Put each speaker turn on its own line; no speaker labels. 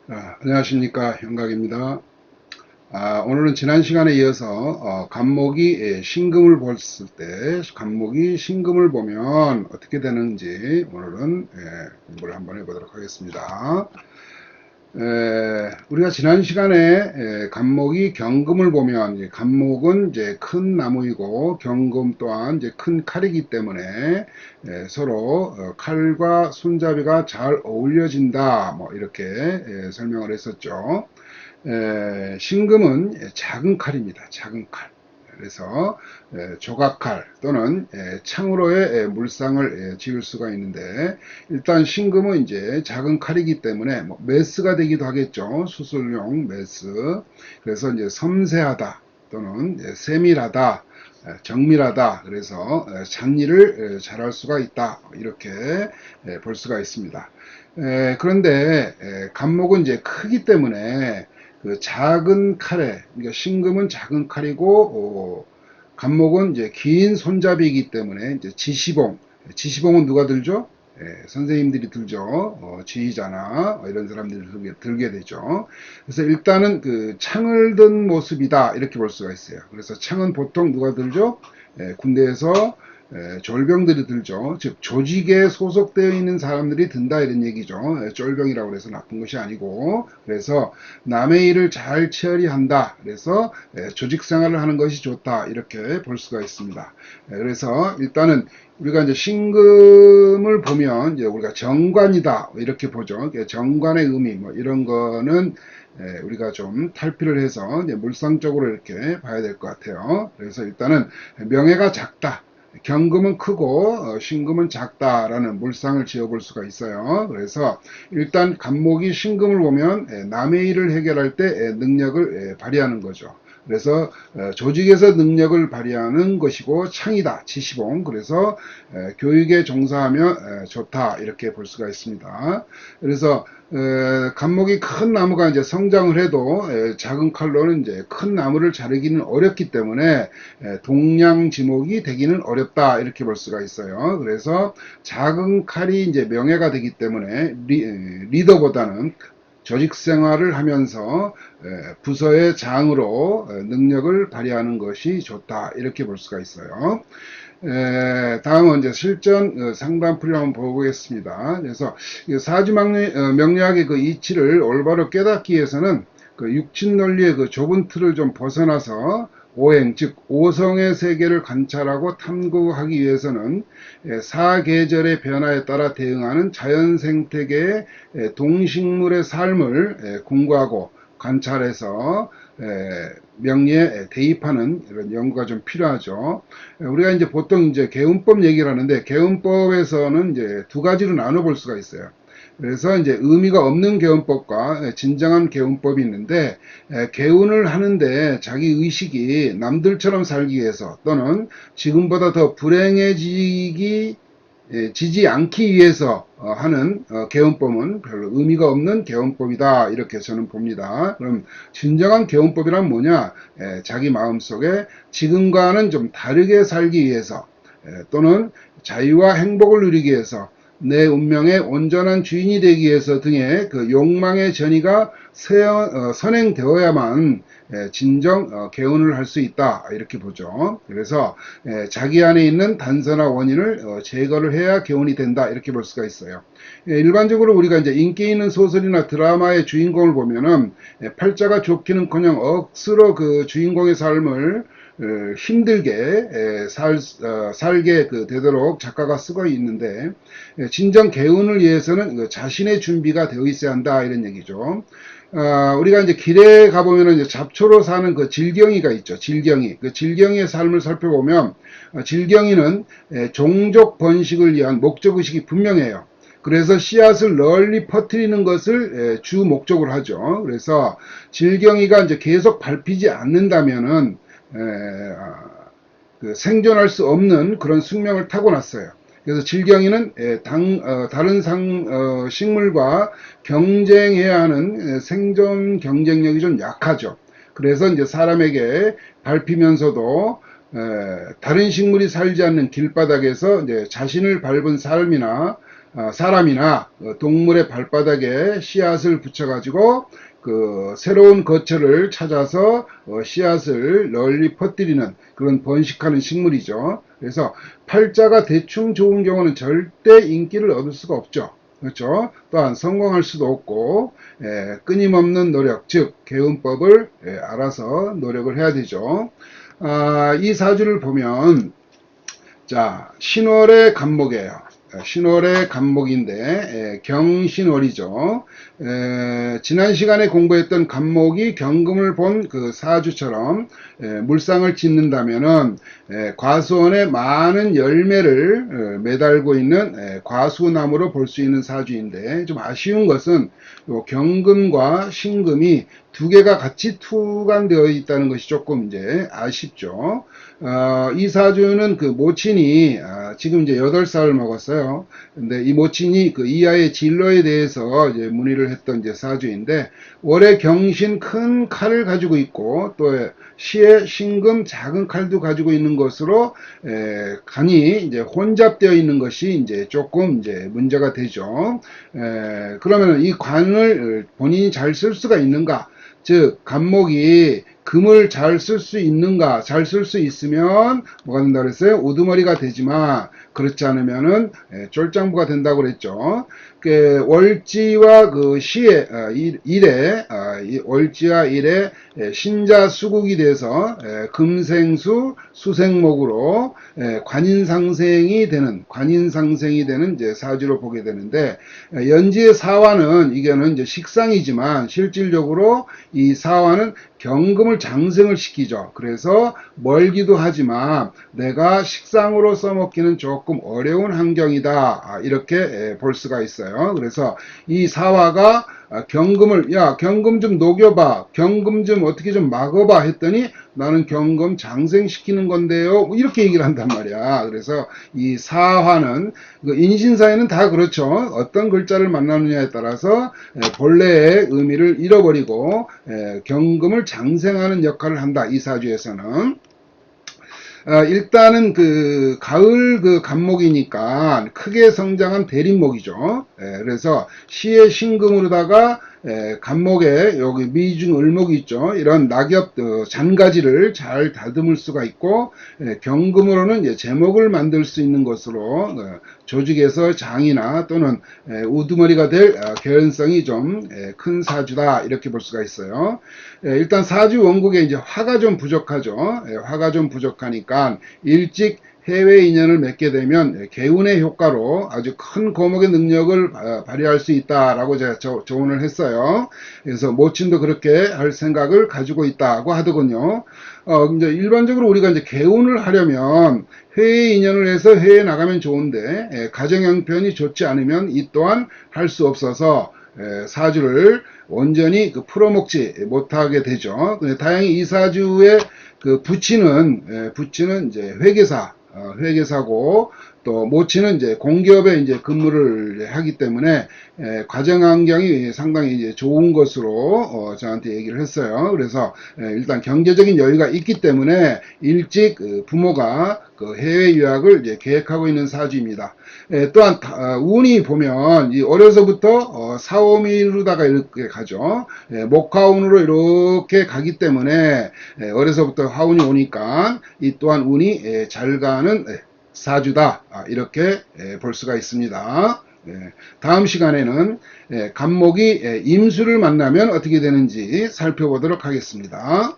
안녕하십니까, 형각입니다. 오늘은 지난 시간에 이어서 간목이 신금을 봤을 때 간목이 신금을 보면 어떻게 되는지 오늘은 공부를 한번 해보도록 하겠습니다. 우리가 지난 시간에 간목이 경금을 보면, 간목은 이제 큰 나무이고 경금 또한 이제 큰 칼이기 때문에 서로 칼과 손잡이가 잘 어울려진다, 뭐 이렇게 설명을 했었죠. 신금은 작은 칼입니다. 작은 칼. 그래서 조각칼 또는 창으로의 물상을 지을 수가 있는데, 일단 신금은 이제 작은 칼이기 때문에 뭐 메스가 되기도 하겠죠. 수술용 메스. 그래서 이제 섬세하다 또는 세밀하다, 정밀하다. 그래서 잡일을 잘할 수가 있다. 이렇게 볼 수가 있습니다. 그런데 간목은 이제 크기 때문에 그 작은 칼에, 그러니까 신금은 작은 칼이고 간목은 이제 긴 손잡이이기 때문에 이제 지시봉은 누가 들죠? 선생님들이 들죠. 지휘자나 이런 사람들이 들게 되죠. 그래서 일단은 그 창을 든 모습이다, 이렇게 볼 수가 있어요. 그래서 창은 보통 누가 들죠? 군대에서 졸병들이 들죠. 즉 조직에 소속되어 있는 사람들이 든다, 이런 얘기죠. 쫄병이라고 해서 나쁜 것이 아니고, 그래서 남의 일을 잘 처리한다, 그래서 조직 생활을 하는 것이 좋다, 이렇게 볼 수가 있습니다. 그래서 일단은 우리가 이제 신금을 보면 이제 우리가 정관이다, 이렇게 보죠. 정관의 의미 뭐 이런 거는 우리가 좀 탈피를 해서 이제 물상적으로 이렇게 봐야 될 것 같아요. 그래서 일단은 명예가 작다, 경금은 크고 신금은 작다라는 물상을 지어볼 수가 있어요. 그래서 일단 간목이 신금을 보면 남의 일을 해결할 때 능력을 발휘하는 거죠. 그래서 조직에서 능력을 발휘하는 것이고 창이다, 지시봉. 그래서 교육에 종사하면 좋다, 이렇게 볼 수가 있습니다. 그래서 간목이 큰 나무가 이제 성장을 해도 작은 칼로는 이제 큰 나무를 자르기는 어렵기 때문에 동량지목이 되기는 어렵다, 이렇게 볼 수가 있어요. 그래서 작은 칼이 이제 명예가 되기 때문에 리더보다는 조직 생활을 하면서 부서의 장으로 능력을 발휘하는 것이 좋다, 이렇게 볼 수가 있어요. 다음은 이제 실전 상담풀이를 한번 보겠습니다. 그래서 사주명리학의 그 이치를 올바로 깨닫기 위해서는 그 육친논리의 그 좁은 틀을 좀 벗어나서 오행, 즉 오성의 세계를 관찰하고 탐구하기 위해서는 사계절의 변화에 따라 대응하는 자연생태계의 동식물의 삶을 공부하고 관찰해서 명리에 대입하는 이런 연구가 좀 필요하죠. 우리가 이제 보통 이제 개운법 얘기를 하는데, 개운법에서는 이제 두 가지로 나눠볼 수가 있어요. 그래서 이제 의미가 없는 개운법과 진정한 개운법이 있는데, 개운을 하는데 자기 의식이 남들처럼 살기 위해서 또는 지금보다 더 불행해지기 지지 않기 위해서 하는 개헌법은 별로 의미가 없는 개헌법이다, 이렇게 저는 봅니다. 그럼 진정한 개헌법이란 뭐냐? 자기 마음속에 지금과는 좀 다르게 살기 위해서 또는 자유와 행복을 누리기 위해서 내 운명의 온전한 주인이 되기 위해서 등의 그 욕망의 전이가 선행되어야만 진정 개헌을 할 수 있다, 이렇게 보죠. 그래서 자기 안에 있는 단서나 원인을 제거를 해야 개헌이 된다, 이렇게 볼 수가 있어요. 일반적으로 우리가 이제 인기 있는 소설이나 드라마의 주인공을 보면은 팔자가 좋기는커녕 억수로 그 주인공의 삶을 힘들게 살게 되도록 작가가 쓰고 있는데, 진정 개운을 위해서는 그 자신의 준비가 되어 있어야 한다, 이런 얘기죠. 우리가 이제 길에 가보면 이제 잡초로 사는 그 질경이가 있죠. 질경이. 그 질경이의 삶을 살펴보면, 질경이는 종족 번식을 위한 목적의식이 분명해요. 그래서 씨앗을 널리 퍼뜨리는 것을 주 목적으로 하죠. 그래서 질경이가 이제 계속 밟히지 않는다면은 그 생존할 수 없는 그런 숙명을 타고났어요. 그래서 질경이는 다른 식물과 경쟁해야 하는 생존 경쟁력이 좀 약하죠. 그래서 이제 사람에게 밟히면서도 다른 식물이 살지 않는 길바닥에서 이제 자신을 밟은 삶이나 사람이나 동물의 발바닥에 씨앗을 붙여가지고 그 새로운 거처를 찾아서 씨앗을 널리 퍼뜨리는 그런 번식하는 식물이죠. 그래서 팔자가 대충 좋은 경우는 절대 인기를 얻을 수가 없죠. 그렇죠. 또한 성공할 수도 없고 끊임없는 노력, 즉 개운법을 알아서 노력을 해야 되죠. 이 사주를 보면 자, 신월의 간목이에요. 신월의 간목인데 경신월이죠. 지난 시간에 공부했던 간목이 경금을 본 그 사주처럼 물상을 짓는다면은 과수원에 많은 열매를 매달고 있는 과수나무로 볼 수 있는 사주인데, 좀 아쉬운 것은 요 경금과 신금이 두 개가 같이 투관되어 있다는 것이 조금 이제 아쉽죠. 이 사주는 그 모친이 지금 이제 8살 먹었어요. 근데 이 모친이 그 이하의 진로에 대해서 이제 문의를 했던 이제 사주인데, 올해 경신 큰 칼을 가지고 있고 또 시에 신금 작은 칼도 가지고 있는 것으로 간이 이제 혼잡되어 있는 것이 이제 조금 이제 문제가 되죠. 그러면 이 관을 본인이 잘 쓸 수가 있는가? 즉 간목이 금을 잘 쓸 수 있는가? 잘 쓸 수 있으면 뭐가 된다 그랬어요? 우두머리가 되지만, 그렇지 않으면은 쫄장부가 된다고 그랬죠. 그 월지와 그 시의 일에 월지와 일에 신자수국이 돼서 금생수 수생목으로 관인상생이 되는 이제 사주로 보게 되는데, 연지의 사화는 이게는 이제 식상이지만 실질적으로 이 사화는 경금을 장생을 시키죠. 그래서 멀기도 하지만 내가 식상으로 써먹기는 조금 어려운 환경이다, 이렇게 볼 수가 있어요. 그래서 이 사화가 경금을, 야 경금 좀 녹여봐, 경금 좀 어떻게 좀 막아봐 했더니, 나는 경금 장생시키는 건데요, 뭐 이렇게 얘기를 한단 말이야. 그래서 이 사화는 인신사에는 다 그렇죠. 어떤 글자를 만나느냐에 따라서 본래의 의미를 잃어버리고 경금을 장생하는 역할을 한다, 이 사주에서는. 일단은 그 가을 그 간목이니까 크게 성장한 대림목이죠. 그래서 시의 신금으로다가 간목에 여기 미중 을목이 있죠. 이런 낙엽 잔가지를 잘 다듬을 수가 있고, 경금으로는 이제 제목을 만들 수 있는 것으로 조직에서 장이나 또는 우두머리가 될 개연성이 좀 큰 사주다, 이렇게 볼 수가 있어요. 일단 사주 원국에 이제 화가 좀 부족하죠. 화가 좀 부족하니까 일찍 해외 인연을 맺게 되면 개운의 효과로 아주 큰 거목의 능력을 발휘할 수 있다라고 제가 조언을 했어요. 그래서 모친도 그렇게 할 생각을 가지고 있다고 하더군요. 이제 일반적으로 우리가 이제 개운을 하려면 해외 인연을 해서 해외에 나가면 좋은데, 가정 형편이 좋지 않으면 이 또한 할 수 없어서 사주를 온전히 풀어먹지 못하게 되죠. 다행히 이 사주의 그 부친은 이제 회계사고, 또 모친은 이제 공기업에 이제 근무를 하기 때문에 가정 환경이 상당히 이제 좋은 것으로 저한테 얘기를 했어요. 그래서 일단 경제적인 여유가 있기 때문에 일찍 부모가 그 해외 유학을 이제 계획하고 있는 사주입니다. 또한 운이 보면 어려서부터 사오미로다가 이렇게 가죠. 목화운으로 이렇게 가기 때문에 어려서부터 화운이 오니까 이 또한 운이 잘 가는 사주다, 이렇게 볼 수가 있습니다. 다음 시간에는 간목이 임수를 만나면 어떻게 되는지 살펴보도록 하겠습니다.